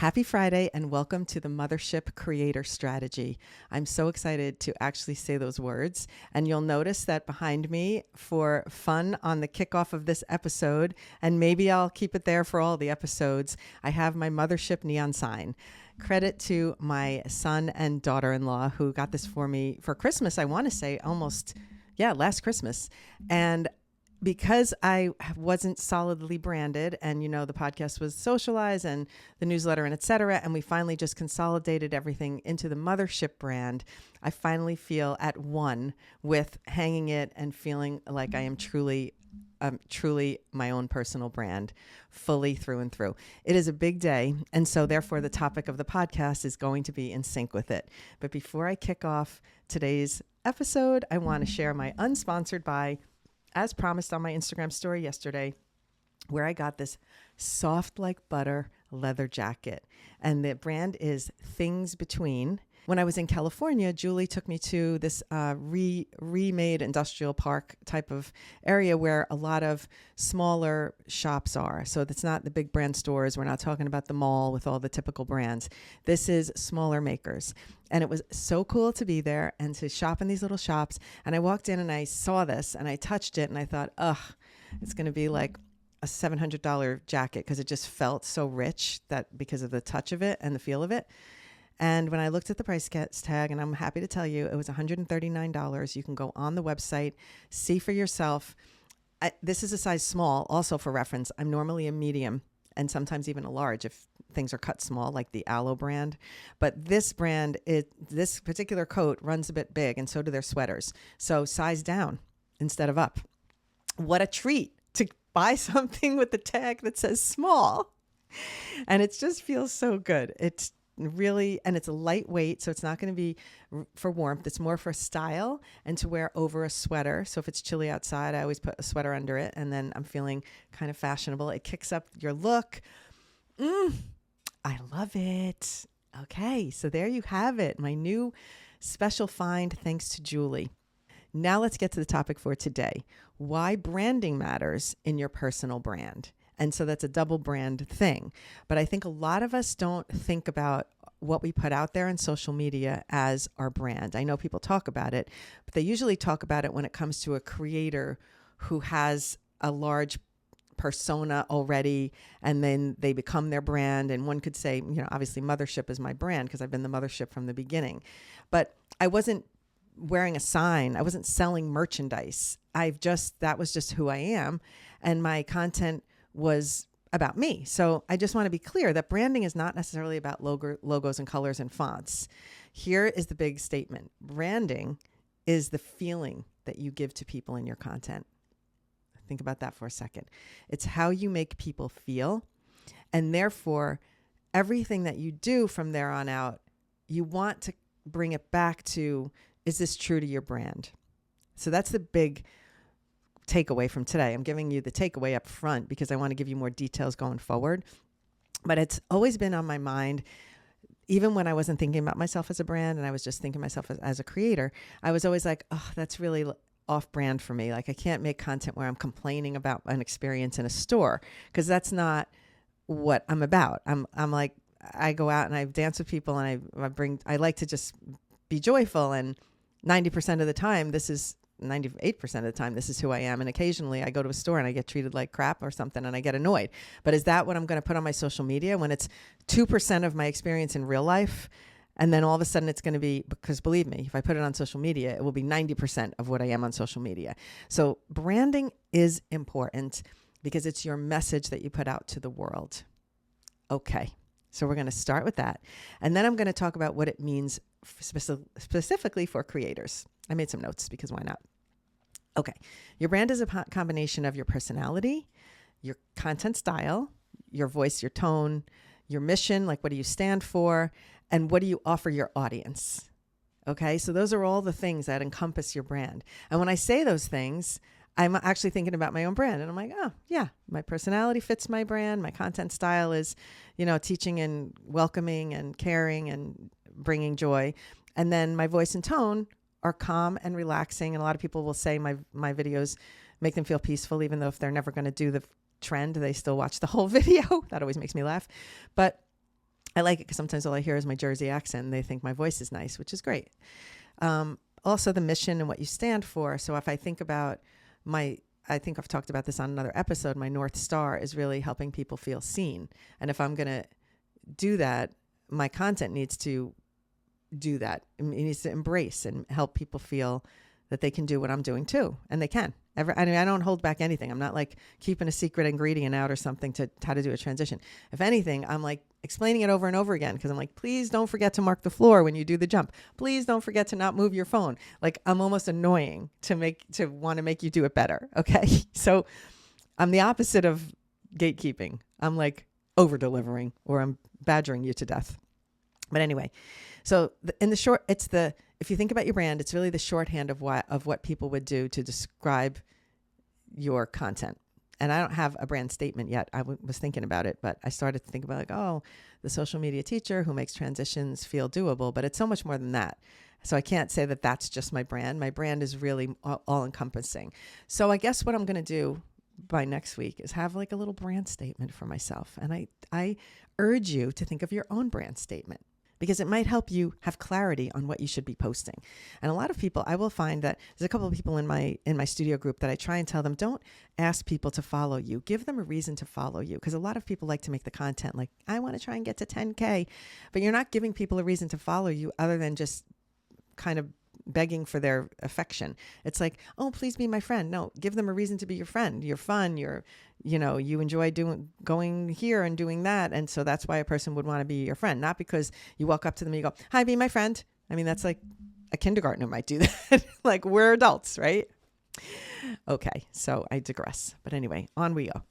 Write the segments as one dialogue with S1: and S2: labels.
S1: Happy Friday and welcome to the Muthership Creator Strategy. I'm so excited to actually say those words. And you'll notice that behind me for fun on the kickoff of this episode, and maybe I'll keep it there for all the episodes, I have my Muthership neon sign. Credit to my son and daughter-in-law who got this for me for Christmas, I want to say last Christmas. And because I wasn't solidly branded and, the podcast was socialized and the newsletter and et cetera, and we finally just consolidated everything into the Muthership brand, I finally feel at one with hanging it and feeling like I am truly my own personal brand, fully through and through. It is a big day, and so therefore the topic of the podcast is going to be in sync with it. But before I kick off today's episode, I want to share my unsponsored buy, as promised on my Instagram story yesterday, where I got this soft like butter leather jacket. And the brand is Things Between. When I was in California, Julie took me to this remade industrial park type of area where a lot of smaller shops are. So it's not the big brand stores. We're not talking about the mall with all the typical brands. This is smaller makers. And it was so cool to be there and to shop in these little shops. And I walked in and I saw this and I touched it and I thought, it's going to be like a $700 jacket because it just felt so rich that because of the touch of it and the feel of it. And when I looked at the price tag, and I'm happy to tell you, it was $139. You can go on the website, see for yourself. This is a size small, also for reference. I'm normally a medium and sometimes even a large if things are cut small, like the Aloe brand. But this brand, this particular coat runs a bit big, and so do their sweaters. So size down instead of up. What a treat to buy something with the tag that says small. And it just feels so good. It's really, and it's a lightweight, so it's not going to be for warmth. It's more for style and to wear over a sweater. So if it's chilly outside, I always put a sweater under it, and then I'm feeling kind of fashionable. It kicks up your look. I love it. Okay, so there you have it. My new special find thanks to Julie. Now let's get to the topic for today. Why branding matters in your personal brand. And so that's a double brand thing. But I think a lot of us don't think about what we put out there on social media as our brand. I know people talk about it, but they usually talk about it when it comes to a creator who has a large persona already, and then they become their brand. And one could say, obviously Muthership is my brand because I've been the Muthership from the beginning. But I wasn't wearing a sign. I wasn't selling merchandise. That was just who I am. And my content was about me. So I just want to be clear that branding is not necessarily about logos and colors and fonts. Here is the big statement. Branding is the feeling that you give to people in your content. Think about that for a second. It's how you make people feel. And therefore, everything that you do from there on out, you want to bring it back to, is this true to your brand? So that's the big takeaway from today. I'm giving you the takeaway up front because I want to give you more details going forward. But it's always been on my mind, even when I wasn't thinking about myself as a brand and I was just thinking myself as a creator. I was always like, that's really off brand for me. Like, I can't make content where I'm complaining about an experience in a store because that's not what I'm about. I'm like, I go out and I dance with people and I like to just be joyful. And 98% of the time, this is who I am. And occasionally I go to a store and I get treated like crap or something and I get annoyed. But is that what I'm going to put on my social media when it's 2% of my experience in real life? And then all of a sudden it's going to be, because believe me, if I put it on social media, it will be 90% of what I am on social media. So branding is important because it's your message that you put out to the world. Okay. So we're going to start with that. And then I'm going to talk about what it means specifically for creators. I made some notes because why not? Okay. Your brand is a combination of your personality, your content style, your voice, your tone, your mission, like what do you stand for, and what do you offer your audience? Okay. So those are all the things that encompass your brand. And when I say those things, I'm actually thinking about my own brand. And I'm like, oh yeah, my personality fits my brand. My content style is, teaching and welcoming and caring and bringing joy. And then my voice and tone are calm and relaxing. And a lot of people will say my videos make them feel peaceful, even though if they're never going to do the trend, they still watch the whole video. That always makes me laugh. But I like it because sometimes all I hear is my Jersey accent and they think my voice is nice, which is great. Also the mission and what you stand for. So if I think about I think I've talked about this on another episode, my North Star is really helping people feel seen. And if I'm going to do that, my content needs to do that. It needs to embrace and help people feel that they can do what I'm doing too. And they can. I mean, I don't hold back anything. I'm not like keeping a secret ingredient out or something to how to do a transition. If anything, I'm like explaining it over and over again because I'm like, please don't forget to mark the floor when you do the jump. Please don't forget to not move your phone. Like I'm almost annoying to want to make you do it better. Okay. So I'm the opposite of gatekeeping. I'm like over delivering or I'm badgering you to death. But anyway, so in the short, if you think about your brand, it's really the shorthand of what people would do to describe your content. And I don't have a brand statement yet. I was thinking about it, but I started to think about the social media teacher who makes transitions feel doable, but it's so much more than that. So I can't say that that's just my brand. My brand is really all encompassing. So I guess what I'm going to do by next week is have like a little brand statement for myself. And I urge you to think of your own brand statement, because it might help you have clarity on what you should be posting. And a lot of people, I will find that there's a couple of people in my studio group that I try and tell them, don't ask people to follow you. Give them a reason to follow you. Because a lot of people like to make the content like, I want to try and get to 10K. But you're not giving people a reason to follow you other than just kind of begging for their affection. It's like, oh, please be my friend. No, give them a reason to be your friend. You're fun. You enjoy going here and doing that. And so that's why a person would want to be your friend, not because you walk up to them and you go, hi, be my friend. I mean, that's like a kindergartner might do that. Like we're adults, right? Okay. So I digress. But anyway, on we go.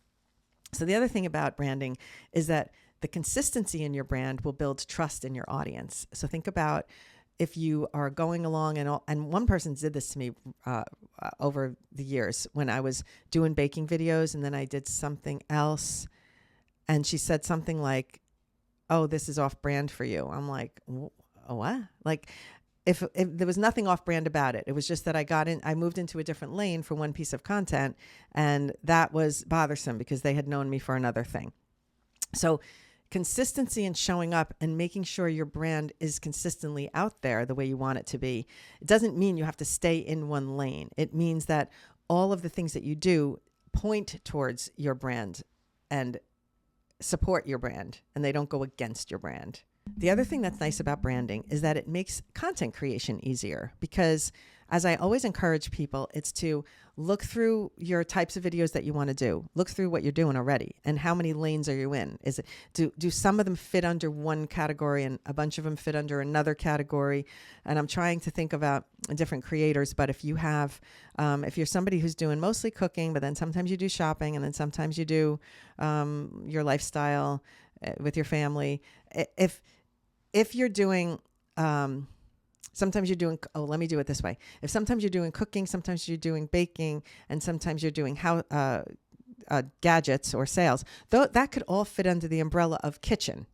S1: So the other thing about branding is that the consistency in your brand will build trust in your audience. So think about if you are going along and one person did this to me over the years when I was doing baking videos, and then I did something else and she said something like, oh, this is off brand for you. I'm like, what? Like if there was nothing off brand about it, it was just that I moved into a different lane for one piece of content, and that was bothersome because they had known me for another thing. So consistency in showing up and making sure your brand is consistently out there the way you want it to be. It doesn't mean you have to stay in one lane. It means that all of the things that you do point towards your brand and support your brand, and they don't go against your brand. The other thing that's nice about branding is that it makes content creation easier because, as I always encourage people, it's to look through your types of videos that you want to do. Look through what you're doing already and how many lanes are you in? Is it do some of them fit under one category and a bunch of them fit under another category? And I'm trying to think about different creators, but if you have, if you're somebody who's doing mostly cooking, but then sometimes you do shopping and then sometimes you do your lifestyle with your family, if you're doing sometimes you're doing, let me do it this way. If sometimes you're doing cooking, sometimes you're doing baking, and sometimes you're doing gadgets or sales, that could all fit under the umbrella of kitchen.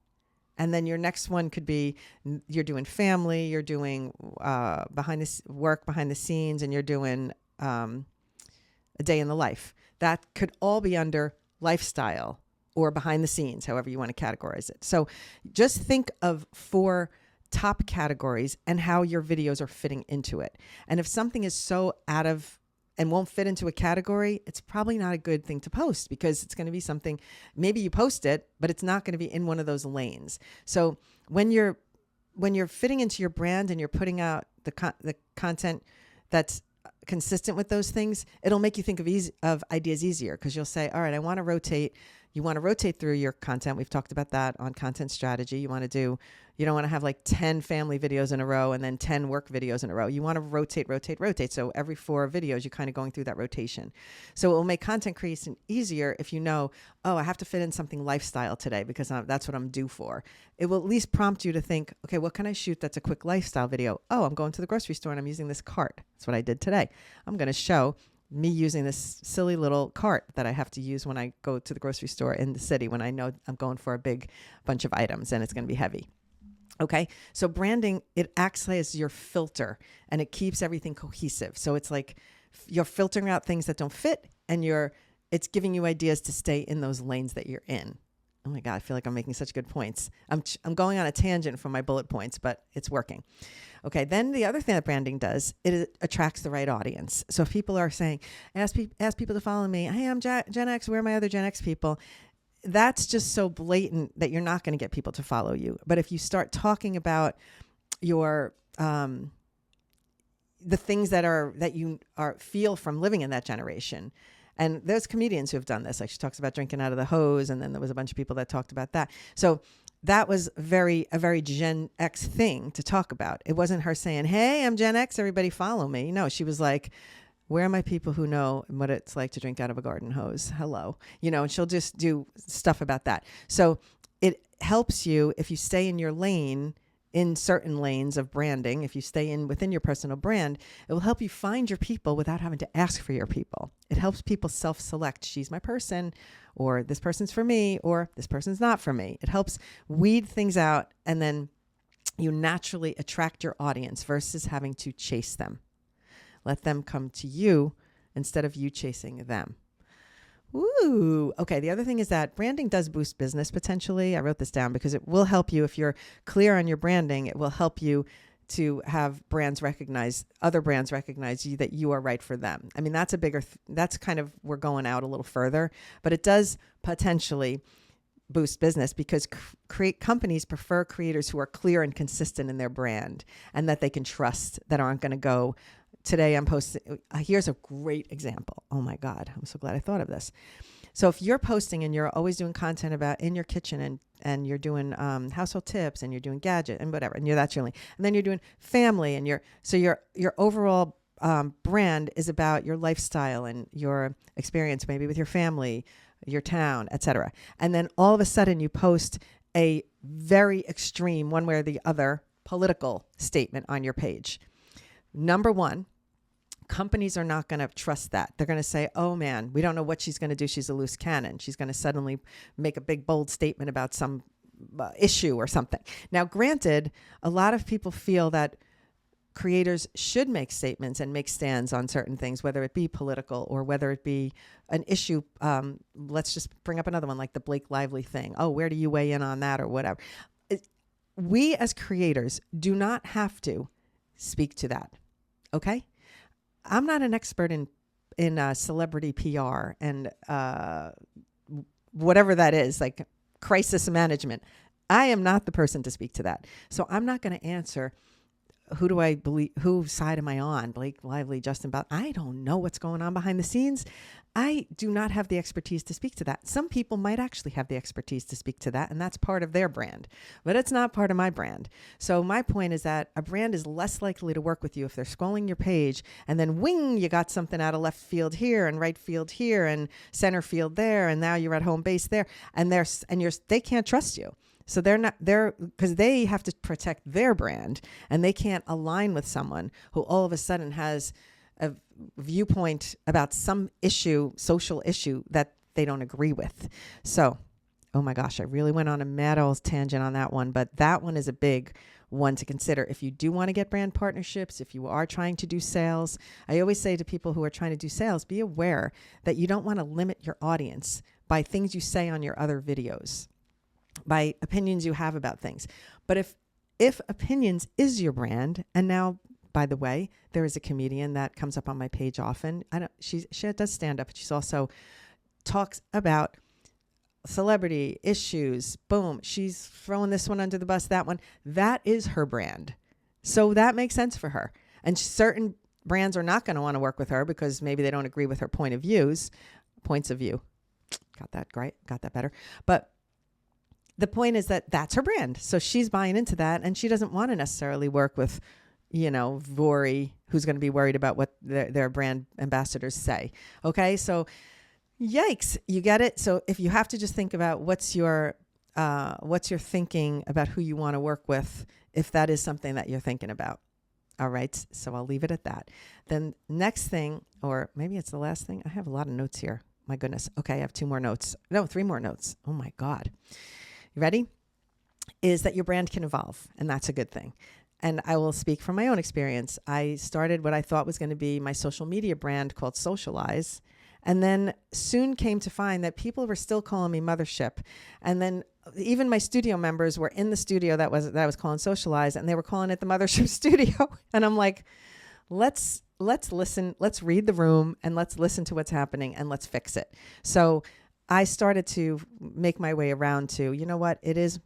S1: And then your next one could be you're doing family, you're doing behind the scenes, and you're doing a day in the life. That could all be under lifestyle or behind the scenes, however you want to categorize it. So just think of 4 top categories and how your videos are fitting into it. And if something is so out of and won't fit into a category, it's probably not a good thing to post because it's going to be something, maybe you post it, but it's not going to be in one of those lanes. So when you're fitting into your brand and you're putting out the content that's consistent with those things, it'll make you think of ideas easier because you'll say, all right, I want to rotate. You want to rotate through your content. We've talked about that on content strategy. You don't want to have like 10 family videos in a row and then 10 work videos in a row. You want to rotate. So every 4 videos, you're kind of going through that rotation. So it will make content creation easier if you know, oh, I have to fit in something lifestyle today because that's what I'm due for. It will at least prompt you to think, okay, what can I shoot that's a quick lifestyle video? Oh, I'm going to the grocery store and I'm using this cart. That's what I did today. I'm going to show me using this silly little cart that I have to use when I go to the grocery store in the city when I know I'm going for a big bunch of items and it's going to be heavy. Okay. So branding, it acts as your filter and it keeps everything cohesive. So it's like you're filtering out things that don't fit and it's giving you ideas to stay in those lanes that you're in. Oh my God, I feel like I'm making such good points. I'm going on a tangent from my bullet points, but it's working. Okay, then the other thing that branding does, it attracts the right audience. So if people are saying, ask people to follow me. Hey, I'm Gen X. Where are my other Gen X people? That's just so blatant that you're not going to get people to follow you. But if you start talking about your the things that you feel from living in that generation. And there's comedians who have done this. Like she talks about drinking out of the hose, and then there was a bunch of people that talked about that. So that was a very Gen X thing to talk about. It wasn't her saying, hey, I'm Gen X, everybody follow me. No, she was like, where are my people who know what it's like to drink out of a garden hose? Hello. And she'll just do stuff about that. So it helps you if you stay in your lane, in certain lanes of branding. If you stay within your personal brand, it will help you find your people without having to ask for your people. It helps people self-select. She's my person, or this person's for me, or this person's not for me. It helps weed things out, and then you naturally attract your audience versus having to chase them. Let them come to you instead of you chasing them. Ooh. Okay. The other thing is that branding does boost business potentially. I wrote this down because it will help you if you're clear on your branding. It will help you to have other brands recognize you, that you are right for them. I mean, that's that's kind of, we're going out a little further, but it does potentially boost business because companies prefer creators who are clear and consistent in their brand and that they can trust, that aren't going to go, today I'm posting, here's a great example. Oh my God, I'm so glad I thought of this. So if you're posting and you're always doing content about in your kitchen and you're doing household tips and you're doing gadget and whatever, and that's your link, and then you're doing family and your overall brand is about your lifestyle and your experience maybe with your family, your town, etc. And then all of a sudden you post a very extreme, one way or the other, political statement on your page. Number one, companies are not going to trust that. They're going to say, oh man, we don't know what she's going to do. She's a loose cannon. She's going to suddenly make a big, bold statement about some issue or something. Now, granted, a lot of people feel that creators should make statements and make stands on certain things, whether it be political or whether it be an issue. Let's just bring up another one, like the Blake Lively thing. Oh, where do you weigh in on that or whatever? We as creators do not have to speak to that. Okay? I'm not an expert in celebrity PR and whatever that is, like crisis management. I am not the person to speak to that. So I'm not going to answer, who do I believe, whose side am I on? Blake Lively, Justin Bell. I don't know what's going on behind the scenes. I do not have the expertise to speak to that. Some people might actually have the expertise to speak to that, and that's part of their brand, but it's not part of my brand. So my point is that a brand is less likely to work with you if they're scrolling your page and then wing, you got something out of left field here and right field here and center field there, and now you're at home base there, and they can't trust you. So because they have to protect their brand, and they can't align with someone who all of a sudden has a viewpoint about some issue, social issue that they don't agree with. So, oh my gosh, I really went on a mad old tangent on that one, but that one is a big one to consider. If you do want to get brand partnerships, if you are trying to do sales, I always say to people who are trying to do sales, be aware that you don't want to limit your audience by things you say on your other videos, by opinions you have about things. But if opinions is your brand, and now, by the way, there is a comedian that comes up on my page often. She does stand up, but she's also talks about celebrity issues. Boom. She's throwing this one under the bus, that one. That is her brand. So that makes sense for her. And certain brands are not going to want to work with her because maybe they don't agree with her points of view. Got that great. Got that better. But the point is that that's her brand. So she's buying into that, and she doesn't want to necessarily work with, Vori, who's going to be worried about what their brand ambassadors say. Okay. So yikes, you get it. So if you have to just think about what's your thinking about who you want to work with, if that is something that you're thinking about. All right. So I'll leave it at that. Then next thing, or maybe it's the last thing. I have a lot of notes here. My goodness. Okay. I have 2 more notes. No, 3 more notes. Oh my God. You ready? Is that your brand can evolve, and that's a good thing. And I will speak from my own experience. I started what I thought was going to be my social media brand called Socialize, And then soon came to find that people were still calling me Muthership. And then even my studio members were in the studio that I was calling Socialize, and they were calling it the Muthership Studio. And I'm like, let's listen, let's read the room, and let's listen to what's happening, and let's fix it. So I started to make my way around to, you know what, it is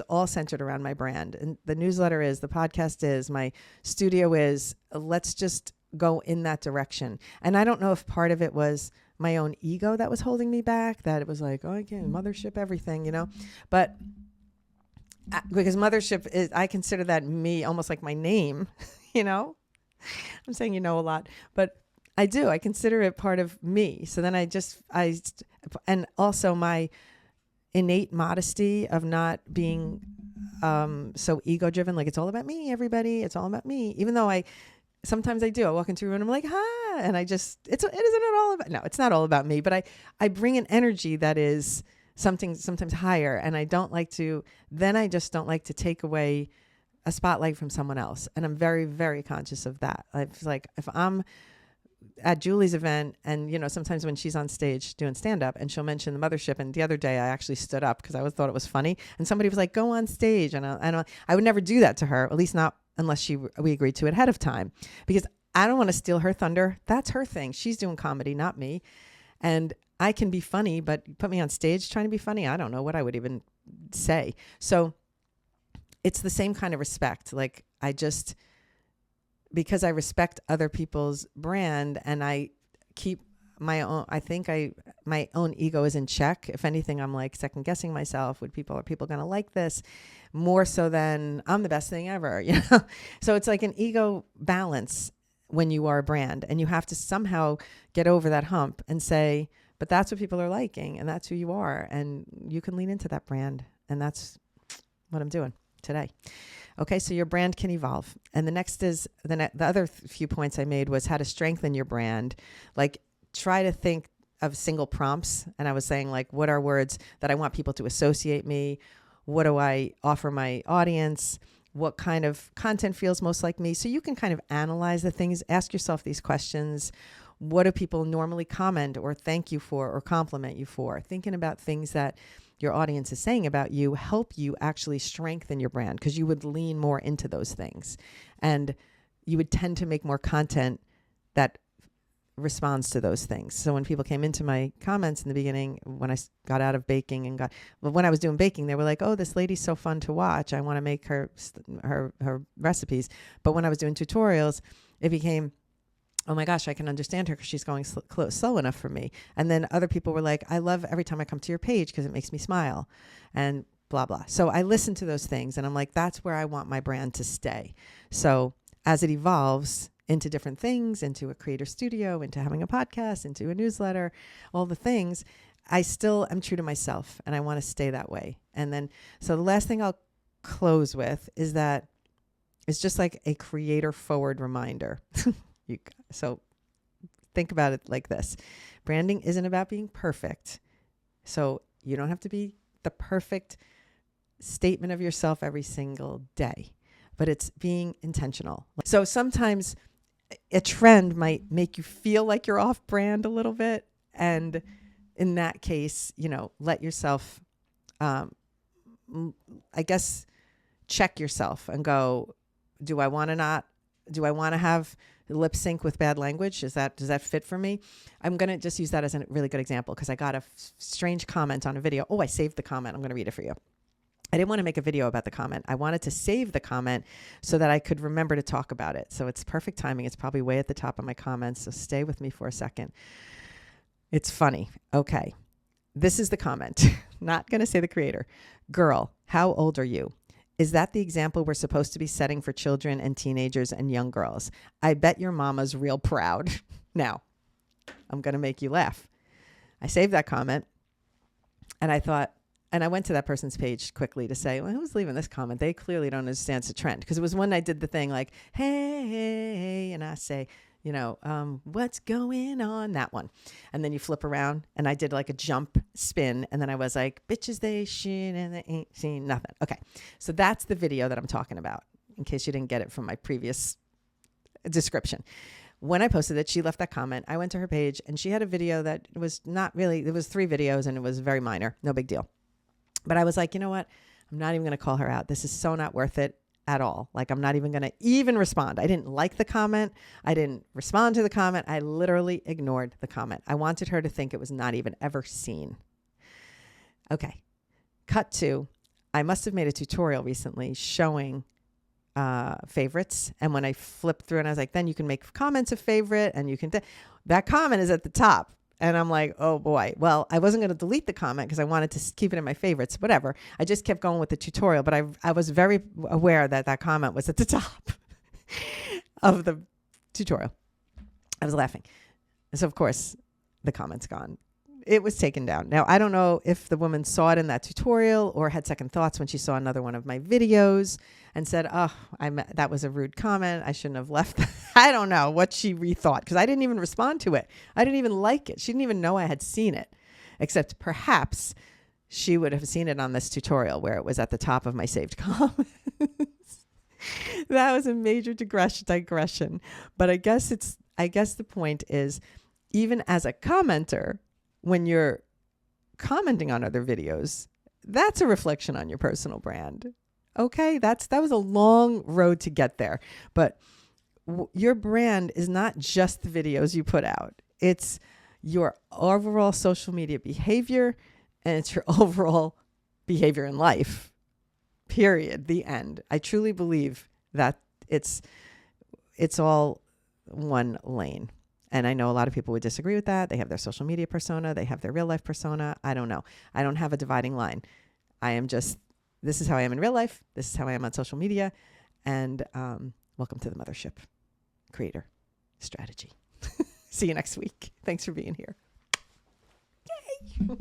S1: all centered around my brand. And the newsletter is, the podcast is, my studio is, let's just go in that direction. And I don't know if part of it was my own ego that was holding me back, that it was like, oh, I can't Mothership everything, you know, but because Mothership is, I consider that me, almost like my name, you know, I'm saying, you know, a lot, but I do, I consider it part of me. So then and also my innate modesty of not being so ego driven, like it's all about me, everybody, it's all about me, even though sometimes I do. I walk into a room and I'm like, ha, and it isn't it all about, no, it's not all about me, but I bring an energy that is something sometimes higher, and I just don't like to take away a spotlight from someone else. And I'm very, very conscious of that. It's like, if I'm at Julie's event, and, you know, sometimes when she's on stage doing stand-up and she'll mention the Mothership, and the other day I actually stood up because I thought it was funny, and somebody was like, go on stage, and I would never do that to her, at least not unless we agreed to it ahead of time, because I don't want to steal her thunder. That's her thing. She's doing comedy, not me. And I can be funny, but put me on stage trying to be funny, I don't know what I would even say. So it's the same kind of respect. Like, because I respect other people's brand, and I keep my own, my own ego is in check. If anything, I'm like second guessing myself. Are people going to like this? More so than I'm the best thing ever, you know? So it's like an ego balance when you are a brand, and you have to somehow get over that hump and say, but that's what people are liking, and that's who you are, and you can lean into that brand. And that's what I'm doing today. Okay, so your brand can evolve. And the next is, the other few points I made was how to strengthen your brand. Like, try to think of single prompts. And I was saying, like, what are words that I want people to associate me? What do I offer my audience? What kind of content feels most like me? So you can kind of analyze the things, ask yourself these questions. What do people normally comment or thank you for or compliment you for? Thinking about things that your audience is saying about you help you actually strengthen your brand, because you would lean more into those things, and you would tend to make more content that responds to those things. So when people came into my comments in the beginning, when I got out of baking when I was doing baking, they were like, oh, this lady's so fun to watch, I want to make her recipes. But when I was doing tutorials, it became, oh my gosh, I can understand her because she's going slow enough for me. And then other people were like, I love every time I come to your page because it makes me smile, and blah, blah. So I listen to those things, and I'm like, that's where I want my brand to stay. So as it evolves into different things, into a creator studio, into having a podcast, into a newsletter, all the things, I still am true to myself, and I want to stay that way. And then, so the last thing I'll close with is that it's just like a creator forward reminder. So think about it like this. Branding isn't about being perfect. So you don't have to be the perfect statement of yourself every single day, but it's being intentional. So sometimes a trend might make you feel like you're off brand a little bit. And in that case, you know, let yourself, I guess, check yourself and go, do I want to have lip sync with bad language? Does that fit for me? I'm going to just use that as a really good example, because I got a strange comment on a video. Oh, I saved the comment. I'm going to read it for you. I didn't want to make a video about the comment. I wanted to save the comment so that I could remember to talk about it. So it's perfect timing. It's probably way at the top of my comments. So stay with me for a second. It's funny. Okay. This is the comment. Not going to say the creator. Girl, how old are you? Is that the example we're supposed to be setting for children and teenagers and young girls? I bet your mama's real proud. Now, I'm going to make you laugh. I saved that comment, and I thought, and I went to that person's page quickly to say, well, who's leaving this comment? They clearly don't understand it's a trend. Because it was when I did the thing like, hey, and I say, you know, what's going on? That one. And then you flip around, and I did like a jump spin. And then I was like, bitches, they shit and they ain't seen nothing. Okay. So that's the video that I'm talking about, in case you didn't get it from my previous description. when I posted it, she left that comment. I went to her page and she had a video that was not really, it was 3 videos and it was very minor, no big deal. But I was like, you know what? I'm not even going to call her out. This is so not worth it at all. Like, I'm not even going to even respond. I didn't like the comment. I didn't respond to the comment. I literally ignored the comment. I wanted her to think it was not even ever seen. Okay. Cut to, I must have made a tutorial recently showing favorites. And when I flipped through and I was like, then you can make comments a favorite and you can, that comment is at the top. And I'm like, oh boy. Well, I wasn't going to delete the comment because I wanted to keep it in my favorites, whatever. I just kept going with the tutorial, but I was very aware that that comment was at the top of the tutorial. I was laughing. So of course the comment's gone. It was taken down. Now, I don't know if the woman saw it in that tutorial or had second thoughts when she saw another one of my videos and said, oh, that was a rude comment. I shouldn't have left. I don't know what she rethought because I didn't even respond to it. I didn't even like it. She didn't even know I had seen it, except perhaps she would have seen it on this tutorial where it was at the top of my saved comments. That was a major digression. But I guess the point is, even as a commenter, when you're commenting on other videos, that's a reflection on your personal brand. Okay, that was a long road to get there. But your brand is not just the videos you put out. It's your overall social media behavior and it's your overall behavior in life. Period. The end. I truly believe that it's all one lane. And I know a lot of people would disagree with that. They have their social media persona. They have their real life persona. I don't know. I don't have a dividing line. This is how I am in real life. This is how I am on social media. And welcome to the Muthership Creator Strategy. See you next week. Thanks for being here. Yay!